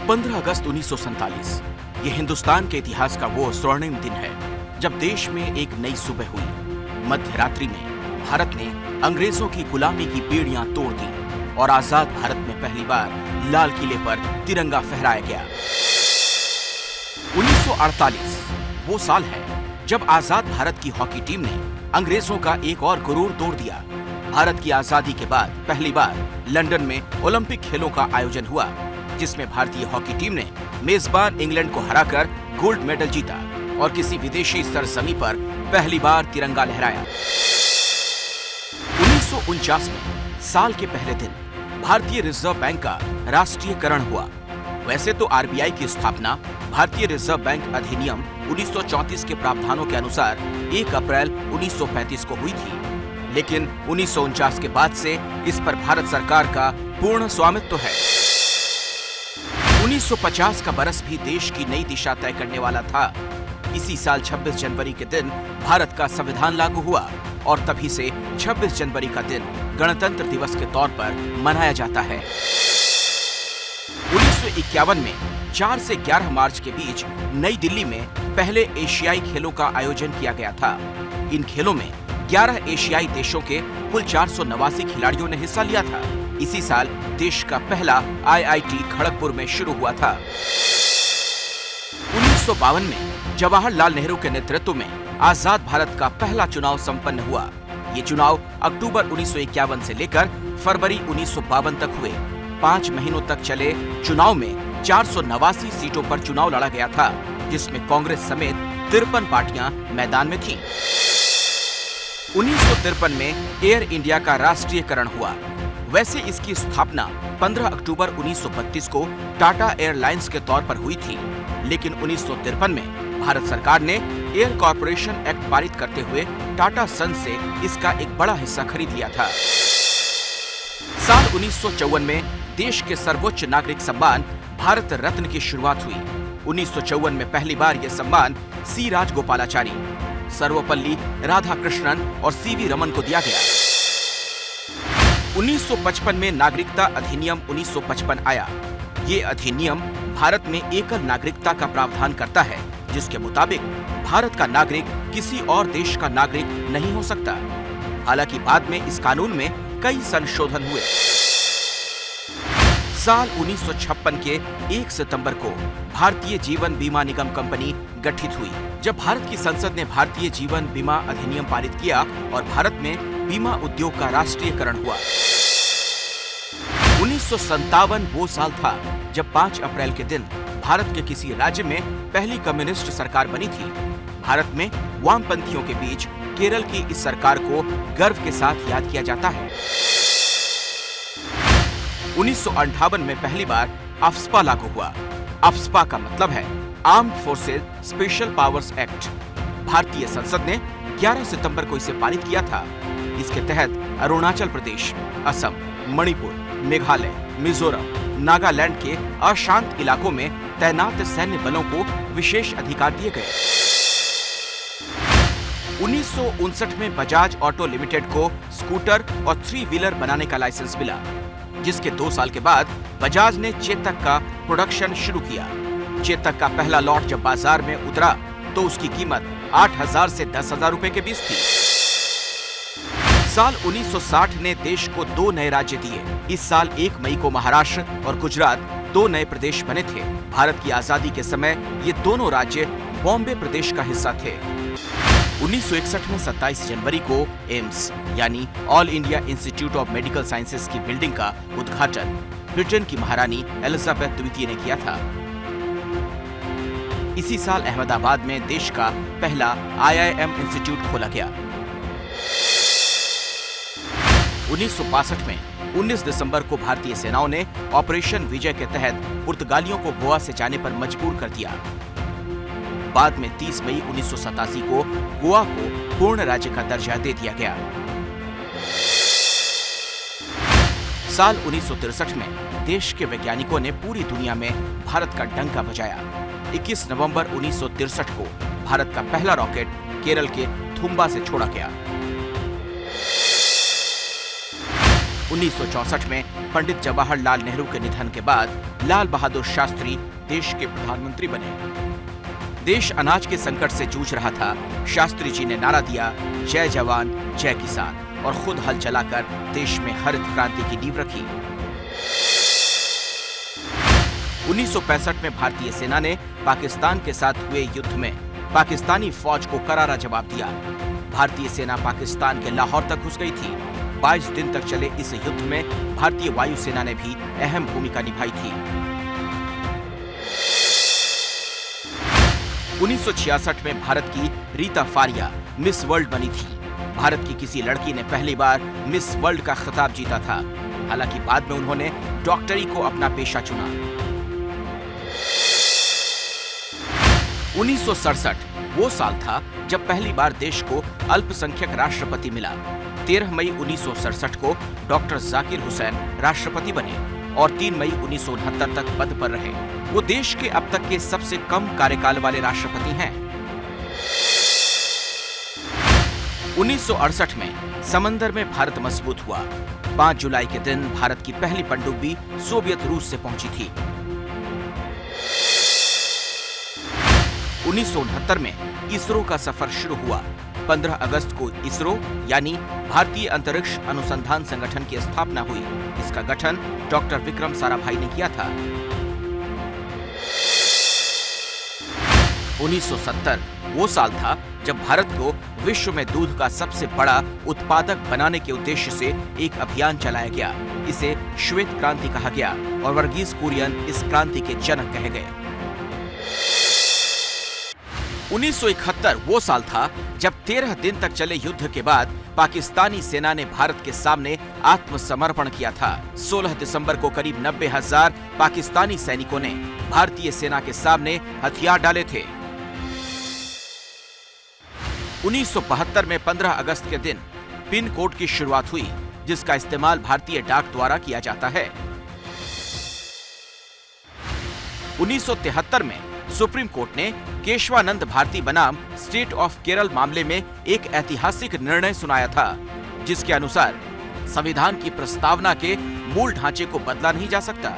15 अगस्त 1947 ये हिंदुस्तान के इतिहास का वो स्वर्णिम दिन है जब देश में एक नई सुबह हुई। मध्य रात्रि में भारत ने अंग्रेजों की गुलामी की बेड़ियां तोड़ दी और आजाद भारत में पहली बार लाल किले पर तिरंगा फहराया गया। 1948 वो साल है जब आजाद भारत की हॉकी टीम ने अंग्रेजों का एक और गुरूर तोड़ दिया। भारत की आजादी के बाद पहली बार लंदन में ओलंपिक खेलों का आयोजन हुआ, जिसमें भारतीय हॉकी टीम ने मेजबान इंग्लैंड को हराकर गोल्ड मेडल जीता और किसी विदेशी सरजमी पर पहली बार तिरंगा लहराया। 1949 में साल के पहले दिन भारतीय रिजर्व बैंक का राष्ट्रीयकरण हुआ। वैसे तो आरबीआई की स्थापना भारतीय रिजर्व बैंक अधिनियम 1934 के प्रावधानों के अनुसार 1 अप्रैल 1935 को हुई थी, लेकिन 1949 के बाद से इस पर भारत सरकार का पूर्ण स्वामित्व है। 1950 का बरस भी देश की नई दिशा तय करने वाला था। इसी साल 26 जनवरी के दिन भारत का संविधान लागू हुआ और तभी से 26 जनवरी का दिन गणतंत्र दिवस के तौर पर मनाया जाता है। 1951 में 4 से 11 मार्च के बीच नई दिल्ली में पहले एशियाई खेलों का आयोजन किया गया था। इन खेलों में 11 एशियाई देशों के कुल 489 खिलाड़ियों ने हिस्सा लिया था। इसी साल देश का पहला आईआईटी खड़गपुर में शुरू हुआ था। 1952 में जवाहरलाल नेहरू के नेतृत्व में आजाद भारत का पहला चुनाव संपन्न हुआ। ये चुनाव अक्टूबर 1951 से लेकर फरवरी 1952 तक हुए। 5 महीनों तक चले चुनाव में 489 सीटों पर चुनाव लड़ा गया था, जिसमें कांग्रेस समेत 53 पार्टियां मैदान में थीं। 1953 में एयर इंडिया का राष्ट्रीयकरण हुआ। वैसे इसकी स्थापना 15 अक्टूबर 1932 को टाटा एयरलाइंस के तौर पर हुई थी, लेकिन 1953 में भारत सरकार ने एयर कॉर्पोरेशन एक्ट पारित करते हुए टाटा सन्स से इसका एक बड़ा हिस्सा खरीद लिया था। साल 1954 में देश के सर्वोच्च नागरिक सम्मान भारत रत्न की शुरुआत हुई। 1954 में पहली बार यह सम्मान सी राजगोपालाचारी, सर्वपल्ली राधाकृष्णन और सीवी रमन को दिया गया। 1955 में नागरिकता अधिनियम 1955 आया। ये अधिनियम भारत में एकल नागरिकता का प्रावधान करता है, जिसके मुताबिक भारत का नागरिक किसी और देश का नागरिक नहीं हो सकता। हालांकि बाद में इस कानून में कई संशोधन हुए। साल 1956 के 1 सितंबर को भारतीय जीवन बीमा निगम कंपनी गठित हुई, जब भारत की संसद ने भारतीय जीवन बीमा अधिनियम पारित किया और भारत में बीमा उद्योग का राष्ट्रीयकरण हुआ। 1957 वो साल था जब 5 अप्रैल के दिन भारत के किसी राज्य में पहली कम्युनिस्ट सरकार बनी थी। भारत में वामपंथियों के बीच केरल की इस सरकार को गर्व के साथ याद किया जाता है। 1958 में पहली बार अफ्स्पा लागू हुआ। अफ्स्पा का मतलब है armed forces special powers act. भारतीय संसद ने 11 सितंबर को इसे पारित किया था। इसके तहत अरुणाचल प्रदेश, असम, मणिपुर, मेघालय, मिजोरम, नागालैंड के अशांत इलाकों में तैनात सैन्य बलों को विशेष अधिकार दिए गए। 1959 में बजाज ऑटो लिमिटेड को स्कूटर और 3 व्हीलर बनाने का लाइसेंस मिला, जिसके 2 साल के बाद बजाज ने चेतक का प्रोडक्शन शुरू किया। चेतक का पहला लॉट जब बाजार में उतरा तो उसकी कीमत 8,000 से 10,000 रुपए के बीच थी। साल 1960 ने देश को 2 नए राज्य दिए। इस साल 1 मई को महाराष्ट्र और गुजरात 2 नए प्रदेश बने थे। भारत की आजादी के समय ये दोनों राज्य बॉम्बे प्रदेश का हिस्सा थे। 1961 में 27 जनवरी को एम्स यानी all India institute of medical sciences की बिल्डिंग का उद्घाटन ब्रिटेन की महारानी एलिजाबेथ द्वितीय ने किया था। इसी साल अहमदाबाद में देश का पहला आईआईएम इंस्टीट्यूट खोला गया। 1962 में 19 दिसंबर को भारतीय सेनाओं ने ऑपरेशन विजय के तहत पुर्तगालियों को गोवा से जाने पर मजबूर कर दिया। बाद में 30 मई 1987 को गोवा को पूर्ण राज्य का दर्जा दे दिया गया। साल 1963 में देश के वैज्ञानिकों ने पूरी दुनिया में भारत का डंका बजाया। 21 नवंबर 1963 को भारत का पहला रॉकेट केरल के थुम्बा से छोड़ा गया। 1964 में पंडित जवाहरलाल नेहरू के निधन के बाद लाल बहादुर शास्त्री देश के प्रधानमंत्री बने। देश अनाज के संकट से जूझ रहा था। शास्त्री जी ने नारा दिया, जय जवान जय किसान, और खुद हल चलाकर देश में हरित क्रांति की नींव रखी। 1965 में भारतीय सेना ने पाकिस्तान के साथ हुए युद्ध में पाकिस्तानी फौज को करारा जवाब दिया। भारतीय सेना पाकिस्तान के लाहौर तक घुस गई थी। 22 दिन तक चले इस युद्ध में भारतीय वायुसेना ने भी अहम भूमिका निभाई थी। 1966 में भारत की रीता फारिया मिस वर्ल्ड बनी थी। भारत की किसी लड़की ने पहली बार मिस वर्ल्ड का खिताब जीता था। हालांकि बाद में उन्होंने डॉक्टरी को अपना पेशा चुना। 1967 वो साल था जब पहली बार देश को अल्पसंख्यक राष्ट्रपति मिला। 13 मई 1967 को डॉक्टर जाकिर हुसैन राष्ट्रपति बने और 3 मई 1969 तक पद पर रहे। वो देश के अब तक के सबसे कम कार्यकाल वाले राष्ट्रपति हैं। 1968 में समंदर में भारत मजबूत हुआ। 5 जुलाई के दिन भारत की पहली पनडुब्बी सोवियत रूस से पहुंची थी। 1969 में इसरो का सफर शुरू हुआ। 15 अगस्त को इसरो यानी भारतीय अंतरिक्ष अनुसंधान संगठन की स्थापना हुई। इसका गठन डॉक्टर विक्रम साराभाई ने किया था। 1970 वो साल था जब भारत को विश्व में दूध का सबसे बड़ा उत्पादक बनाने के उद्देश्य से एक अभियान चलाया गया। इसे श्वेत क्रांति कहा गया और वर्गीस कुरियन इस क्रांति के जनक कहे गए। 1971 वो साल था जब 13 दिन तक चले युद्ध के बाद पाकिस्तानी सेना ने भारत के सामने आत्मसमर्पण किया था। 16 दिसंबर को करीब 90,000 पाकिस्तानी सैनिकों ने भारतीय सेना के सामने हथियार डाले थे। 1972 में 15 अगस्त के दिन पिन कोड की शुरुआत हुई, जिसका इस्तेमाल भारतीय डाक द्वारा किया जाता है। 1973 में सुप्रीम कोर्ट ने केशवानंद भारती बनाम स्टेट ऑफ केरल मामले में एक ऐतिहासिक निर्णय सुनाया था, जिसके अनुसार संविधान की प्रस्तावना के मूल ढांचे को बदला नहीं जा सकता।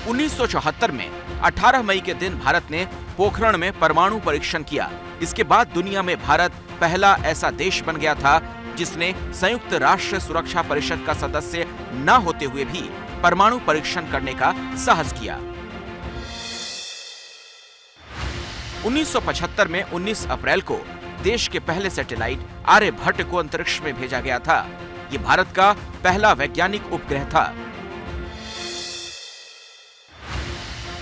1974 में 18 मई के दिन भारत ने पोखरण में परमाणु परीक्षण किया। इसके बाद दुनिया में भारत पहला ऐसा देश बन गया था जिसने संयुक्त राष्ट्र सुरक्षा परिषद का सदस्य न होते हुए भी परमाणु परीक्षण करने का साहस किया। 1975 में 19 अप्रैल को देश के पहले सैटेलाइट आर्यभट्ट को अंतरिक्ष में भेजा गया था। ये भारत का पहला वैज्ञानिक उपग्रह था।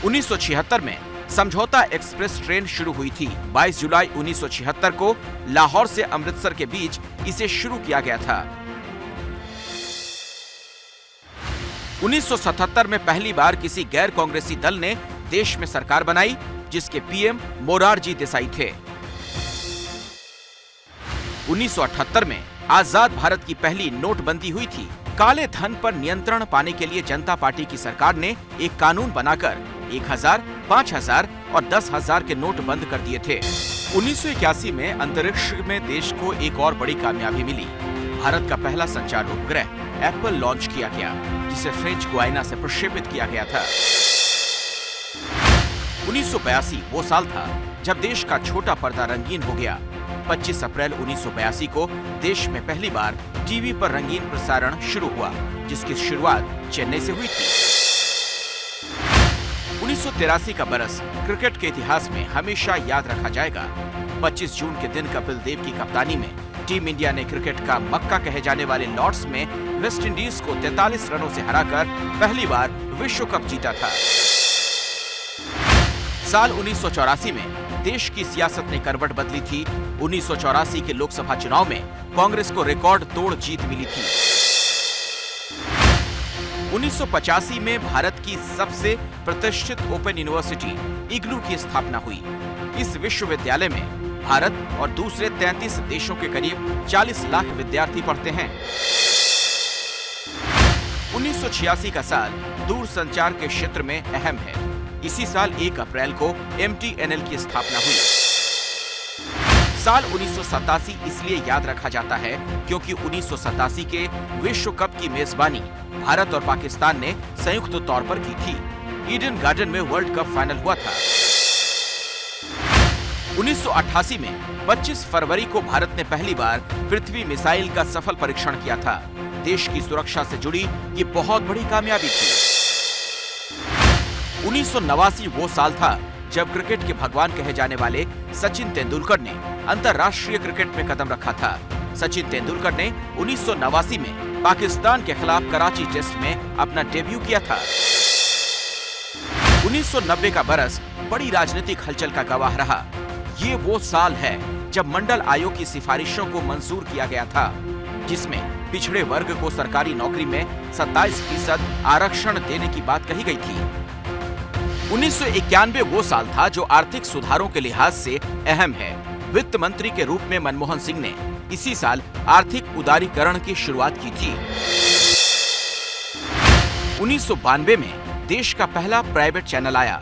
1976 में समझौता एक्सप्रेस ट्रेन शुरू हुई थी। 22 जुलाई 1976 को लाहौर से अमृतसर के बीच इसे शुरू किया गया था। 1977 में पहली बार किसी गैर कांग्रेसी दल ने देश में सरकार बनाई, जिसके पीएम मोरारजी देसाई थे। 1978 में आजाद भारत की पहली नोटबंदी हुई थी। काले धन पर नियंत्रण पाने के लिए जनता पार्टी की सरकार ने एक कानून बनाकर 1000, 5000 और 10,000 के नोट बंद कर दिए थे। 1981 में अंतरिक्ष में देश को एक और बड़ी कामयाबी मिली। भारत का पहला संचार उपग्रह एप्पल लॉन्च किया गया, जिसे फ्रेंच गुयाना से प्रक्षेपित किया गया था। 1982 वो साल था जब देश का छोटा पर्दा रंगीन हो गया। 25 अप्रैल 1982 को देश में पहली बार टीवी पर रंगीन प्रसारण शुरू हुआ, जिसकी शुरुआत चेन्नई से हुई थी। 1983 का बरस क्रिकेट के इतिहास में हमेशा याद रखा जाएगा। 25 जून के दिन कपिल देव की कप्तानी में टीम इंडिया ने क्रिकेट का मक्का कहे जाने वाले लॉर्ड्स में वेस्ट इंडीज को 43 रनों से हराकर पहली बार विश्व कप जीता था। साल 1984 में देश की सियासत ने करवट बदली थी। 1984 के लोकसभा चुनाव में कांग्रेस को रिकॉर्ड तोड़ जीत मिली थी। 1985 में भारत की सबसे प्रतिष्ठित ओपन यूनिवर्सिटी इग्नू की स्थापना हुई। इस विश्वविद्यालय में भारत और दूसरे 33 देशों के करीब 40 लाख विद्यार्थी पढ़ते हैं। 1986 का साल दूरसंचार के क्षेत्र में अहम है। इसी साल 1 अप्रैल को MTNL की स्थापना हुई। साल 1987 इसलिए याद रखा जाता है क्योंकि 1987 के विश्व कप की मेजबानी भारत और पाकिस्तान ने संयुक्त तौर पर की थी। ईडन गार्डन में वर्ल्ड कप फाइनल हुआ था। 1988 में 25 फरवरी को भारत ने पहली बार पृथ्वी मिसाइल का सफल परीक्षण किया था। देश की सुरक्षा से जुड़ी ये बहुत बड़ी कामयाबी थी। 1989 वो साल था जब क्रिकेट के भगवान कहे जाने वाले सचिन तेंदुलकर ने अंतर्राष्ट्रीय क्रिकेट में कदम रखा था। सचिन तेंदुलकर ने 1989 में पाकिस्तान के खिलाफ कराची टेस्ट में अपना डेब्यू किया था। 1990 का बरस बड़ी राजनीतिक हलचल का गवाह रहा। ये वो साल है जब मंडल आयोग की सिफारिशों को मंजूर किया गया था, जिसमें पिछड़े वर्ग को सरकारी नौकरी में 27% आरक्षण देने की बात कही गई थी। 1991 वो साल था जो आर्थिक सुधारों के लिहाज से अहम है। वित्त मंत्री के रूप में मनमोहन सिंह ने इसी साल आर्थिक उदारीकरण की शुरुआत की थी। 1992 में देश का पहला प्राइवेट चैनल आया।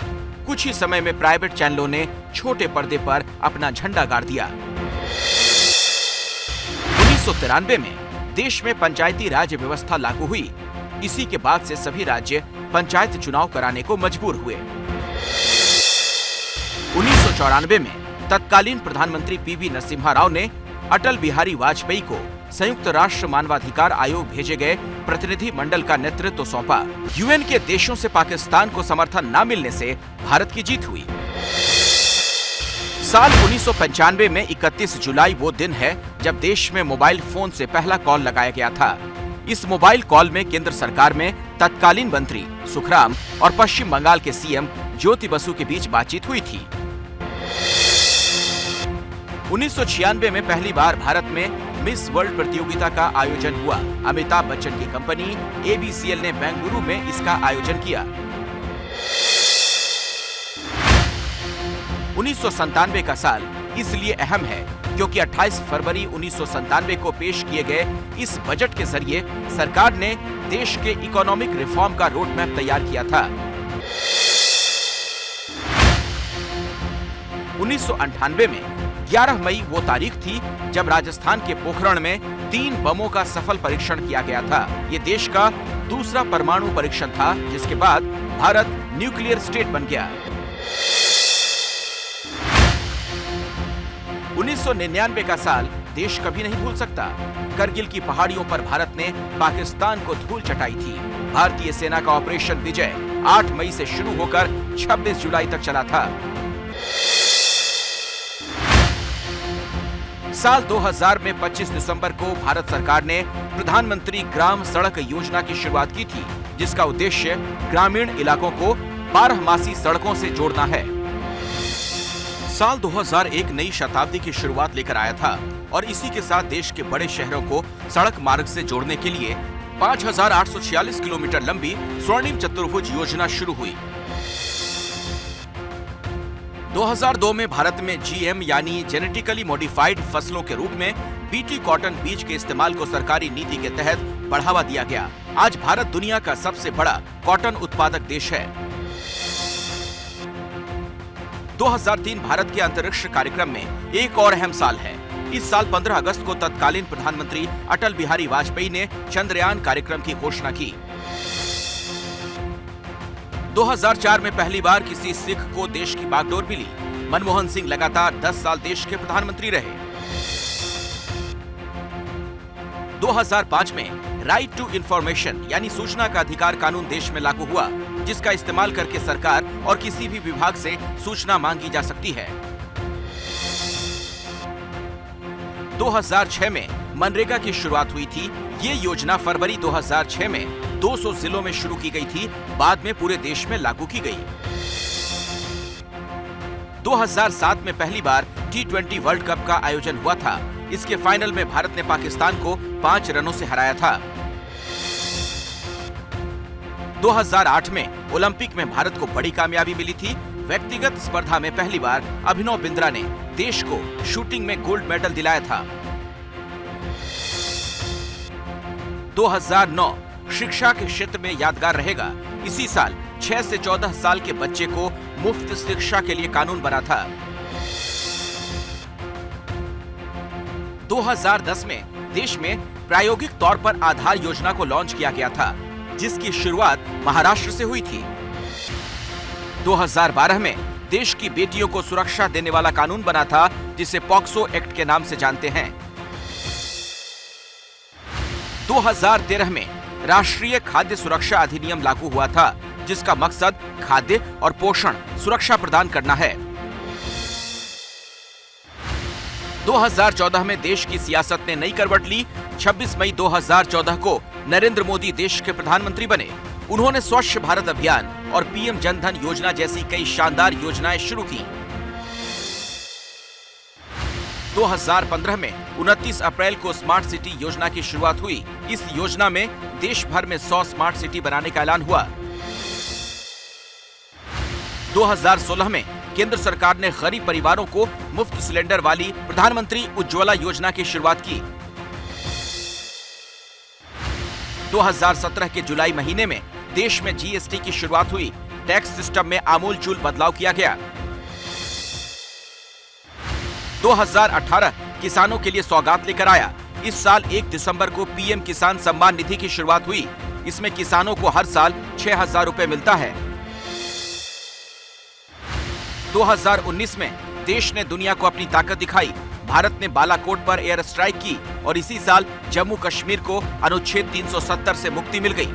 कुछ ही समय में प्राइवेट चैनलों ने छोटे पर्दे पर अपना झंडा गाड़ दिया। 1993 में देश में पंचायती राज व्यवस्था लागू हुई। इसी के बाद से सभी राज्य पंचायत चुनाव कराने को मजबूर हुए। 1994 में तत्कालीन प्रधानमंत्री पीवी नरसिम्हा राव ने अटल बिहारी वाजपेयी को संयुक्त राष्ट्र मानवाधिकार आयोग भेजे गए प्रतिनिधि मंडल का नेतृत्व सौंपा। यूएन के देशों से पाकिस्तान को समर्थन न मिलने से भारत की जीत हुई। साल 1995 में 31 जुलाई वो दिन है जब देश में मोबाइल फोन से पहला कॉल लगाया गया था। इस मोबाइल कॉल में केंद्र सरकार में तत्कालीन मंत्री सुखराम और पश्चिम बंगाल के सीएम ज्योति बसु के बीच बातचीत हुई थी। 1996 में पहली बार भारत में मिस वर्ल्ड प्रतियोगिता का आयोजन हुआ। अमिताभ बच्चन की कंपनी ABCL ने बेंगलुरु में इसका आयोजन किया। 1997 का साल इसलिए अहम है क्योंकि 28 फरवरी 1997 को पेश किए गए इस बजट के जरिए सरकार ने देश के इकोनॉमिक रिफॉर्म का रोड मैप तैयार किया था। 1998 में 11 मई वो तारीख थी जब राजस्थान के पोखरण में 3 बमों का सफल परीक्षण किया गया था। ये देश का दूसरा परमाणु परीक्षण था, जिसके बाद भारत न्यूक्लियर स्टेट बन गया। 1999 का साल देश कभी नहीं भूल सकता। करगिल की पहाड़ियों पर भारत ने पाकिस्तान को धूल चटाई थी। भारतीय सेना का ऑपरेशन विजय 8 मई से शुरू होकर 26 जुलाई तक चला था। साल 2000 में 25 दिसंबर को भारत सरकार ने प्रधानमंत्री ग्राम सड़क योजना की शुरुआत की थी, जिसका उद्देश्य ग्रामीण इलाकों को 12मासी सड़कों से जोड़ना है। साल 2001 नई शताब्दी की शुरुआत लेकर आया था और इसी के साथ देश के बड़े शहरों को सड़क मार्ग से जोड़ने के लिए 5846 किलोमीटर लंबी स्वर्णिम चतुर्भुज योजना शुरू हुई। 2002 में भारत में GM यानी जेनेटिकली मॉडिफाइड फसलों के रूप में BT कॉटन बीज के इस्तेमाल को सरकारी नीति के तहत बढ़ावा दिया गया। आज भारत दुनिया का सबसे बड़ा कॉटन उत्पादक देश है। 2003 भारत के अंतरिक्ष कार्यक्रम में एक और अहम साल है। इस साल 15 अगस्त को तत्कालीन प्रधानमंत्री अटल बिहारी वाजपेयी ने चंद्रयान कार्यक्रम की घोषणा की। 2004 में पहली बार किसी सिख को देश की बागडोर मिली। मनमोहन सिंह लगातार 10 साल देश के प्रधानमंत्री रहे। 2005 में राइट टू इंफॉर्मेशन यानी सूचना का अधिकार कानून देश में लागू हुआ, जिसका इस्तेमाल करके सरकार और किसी भी विभाग से सूचना मांगी जा सकती है। 2006 में मनरेगा की शुरुआत हुई थी। ये योजना फरवरी 2006 में 200 जिलों में शुरू की गई थी, बाद में पूरे देश में लागू की गई। 2007 में पहली बार T20 वर्ल्ड कप का आयोजन हुआ था। इसके फाइनल में भारत ने पाकिस्तान को 5 रनों से हराया था। 2008 में ओलंपिक में भारत को बड़ी कामयाबी मिली थी। व्यक्तिगत स्पर्धा में पहली बार अभिनव बिंद्रा ने देश को शूटिंग में गोल्ड मेडल दिलाया था। 2009 शिक्षा के क्षेत्र में यादगार रहेगा। इसी साल 6 से 14 साल के बच्चे को मुफ्त शिक्षा के लिए कानून बना था। 2010 में देश में प्रायोगिक तौर पर आधार योजना को लॉन्च किया गया था, जिसकी शुरुआत महाराष्ट्र से हुई थी। 2012 में देश की बेटियों को सुरक्षा देने वाला कानून बना था, जिसे पॉक्सो एक्ट के नाम से जानते हैं। 2013 में राष्ट्रीय खाद्य सुरक्षा अधिनियम लागू हुआ था, जिसका मकसद खाद्य और पोषण सुरक्षा प्रदान करना है। 2014 में देश की सियासत ने नई करवट ली। 26 मई 2014 को नरेंद्र मोदी देश के प्रधानमंत्री बने। उन्होंने स्वच्छ भारत अभियान और पीएम जनधन योजना जैसी कई शानदार योजनाएं शुरू की। 2015 में 29 अप्रैल को स्मार्ट सिटी योजना की शुरुआत हुई। इस योजना में देश भर में 100 स्मार्ट सिटी बनाने का ऐलान हुआ। 2016 में केंद्र सरकार ने गरीब परिवारों को मुफ्त सिलेंडर वाली प्रधानमंत्री उज्ज्वला योजना की शुरुआत की। 2017 के जुलाई महीने में देश में जीएसटी की शुरुआत हुई। टैक्स सिस्टम में आमूलचूल बदलाव किया गया। 2018 किसानों के लिए सौगात लेकर आया। इस साल 1 दिसंबर को पीएम किसान सम्मान निधि की शुरुआत हुई। इसमें किसानों को हर साल 6,000 रुपए मिलता है। 2019 में देश ने दुनिया को अपनी ताकत दिखाई। भारत ने बालाकोट पर एयर स्ट्राइक की और इसी साल जम्मू कश्मीर को अनुच्छेद 370 से मुक्ति मिल गई।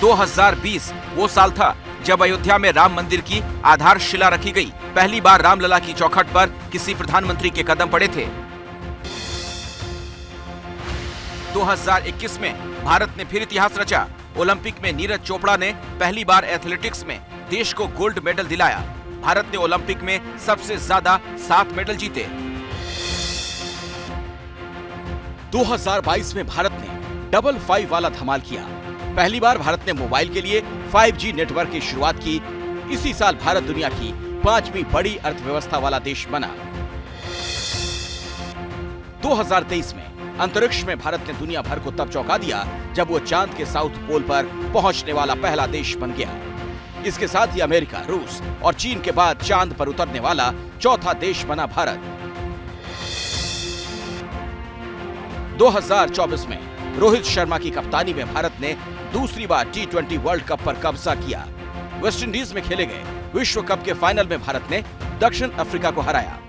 2020 वो साल था जब अयोध्या में राम मंदिर की आधारशिला रखी गई। पहली बार रामलला की चौखट पर किसी प्रधानमंत्री के कदम पड़े थे। 2021 में भारत ने फिर इतिहास रचा। ओलंपिक में नीरज चोपड़ा ने पहली बार एथलेटिक्स में देश को गोल्ड मेडल दिलाया। भारत ने ओलंपिक में सबसे ज्यादा 7 मेडल जीते। 2022 में भारत ने डबल 5 वाला धमाल किया। पहली बार भारत ने मोबाइल के लिए 5G नेटवर्क की शुरुआत की। इसी साल भारत दुनिया की 5वीं बड़ी अर्थव्यवस्था वाला देश बना। 2023 में अंतरिक्ष में भारत ने दुनिया भर को तब चौंका दिया जब वो चांद के साउथ पोल पर पहुंचने वाला पहला देश बन गया। इसके साथ ही अमेरिका, रूस और चीन के बाद चांद पर उतरने वाला चौथा देश बना भारत। 2024 में रोहित शर्मा की कप्तानी में भारत ने दूसरी बार T20 वर्ल्ड कप पर कब्जा किया। वेस्ट इंडीज में खेले गए विश्व कप के फाइनल में भारत ने दक्षिण अफ्रीका को हराया।